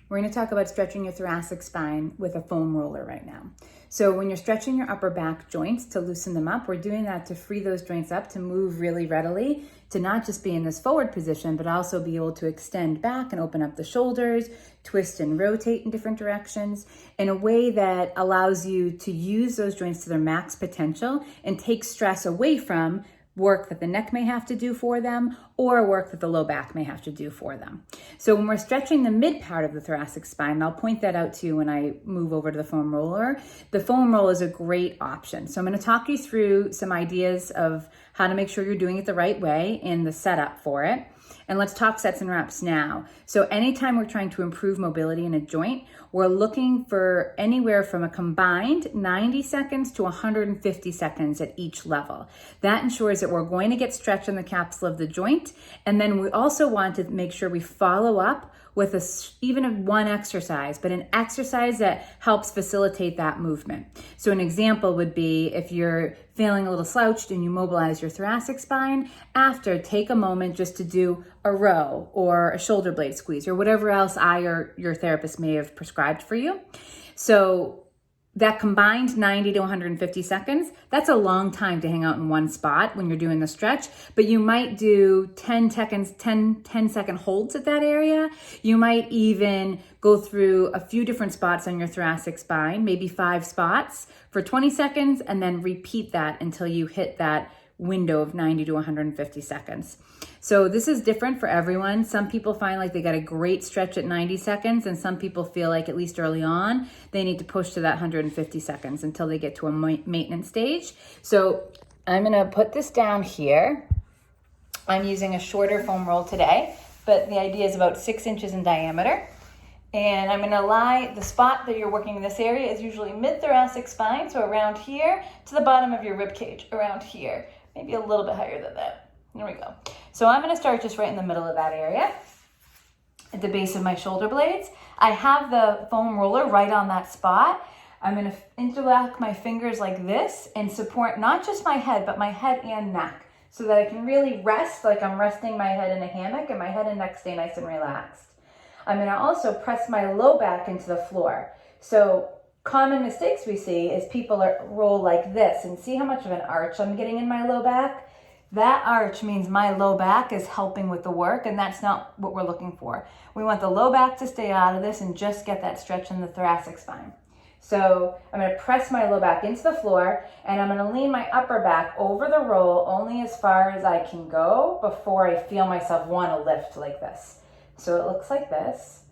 We're going to talk about stretching your thoracic spine with a foam roller right now. So when you're stretching your upper back joints to loosen them up, we're doing that to free those joints up to move really readily, to not just be in this forward position, but also be able to extend back and open up the shoulders, twist and rotate in different directions in a way that allows you to use those joints to their max potential and take stress away from work that the neck may have to do for them or work that the low back may have to do for them. So when we're stretching the mid part of the thoracic spine, and I'll point that out to you when I move over to the foam roller, the foam roll is a great option. So I'm going to talk you through some ideas of how to make sure you're doing it the right way in the setup for it. And let's talk sets and reps now. So anytime we're trying to improve mobility in a joint, we're looking for anywhere from a combined 90 seconds to 150 seconds at each level. That ensures that we're going to get stretch in the capsule of the joint. And then we also want to make sure we follow up with even one exercise, but an exercise that helps facilitate that movement. So an example would be if you're feeling a little slouched and you mobilize your thoracic spine, after take a moment just to do a row or a shoulder blade squeeze or whatever else I or your therapist may have prescribed for you. So that combined 90 to 150 seconds, that's a long time to hang out in one spot when you're doing the stretch, but you might do 10 second holds at that area. You might even go through a few different spots on your thoracic spine, maybe 5 spots for 20 seconds, and then repeat that until you hit that window of 90 to 150 seconds. So this is different for everyone. Some people find like they got a great stretch at 90 seconds, and some people feel like at least early on, they need to push to that 150 seconds until they get to a maintenance stage. So I'm gonna put this down here. I'm using a shorter foam roll today, but the idea is about 6 inches in diameter. And I'm gonna lie, the spot that you're working in this area is usually mid-thoracic spine, so around here to the bottom of your rib cage, around here. Maybe a little bit higher than that. There we go. So I'm going to start just right in the middle of that area at the base of my shoulder blades. I have the foam roller right on that spot. I'm going to interlock my fingers like this and support not just my head, but my head and neck so that I can really rest like I'm resting my head in a hammock and my head and neck stay nice and relaxed. I'm going to also press my low back into the floor. So common mistakes we see is people roll like this, and see how much of an arch I'm getting in my low back? That arch means my low back is helping with the work, and that's not what we're looking for. We want the low back to stay out of this and just get that stretch in the thoracic spine. So I'm going to press my low back into the floor, and I'm going to lean my upper back over the roll only as far as I can go before I feel myself want to lift like this. So it looks like this.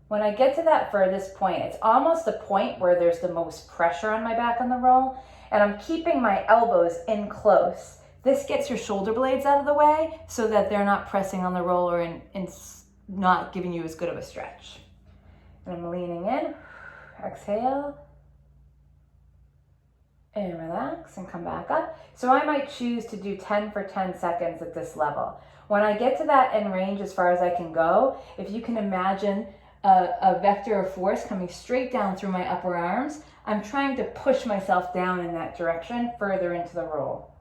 When I get to that furthest point, it's almost the point where there's the most pressure on my back on the roll, and I'm keeping my elbows in close. This gets your shoulder blades out of the way so that they're not pressing on the roller and not giving you as good of a stretch. And I'm leaning in, exhale, and relax and come back up. So I might choose to do 10 for 10 seconds at this level. When I get to that end range as far as I can go, if you can imagine a vector of force coming straight down through my upper arms, I'm trying to push myself down in that direction further into the roll.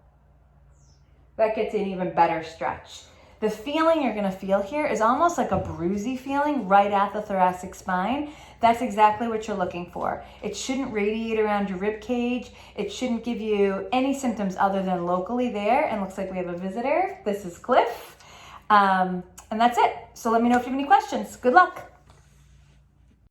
That gets an even better stretch. The feeling you're gonna feel here is almost like a bruisey feeling right at the thoracic spine. That's exactly what you're looking for. It shouldn't radiate around your rib cage. It shouldn't give you any symptoms other than locally there. And looks like we have a visitor. This is Cliff. And that's it. So let me know if you have any questions. Good luck.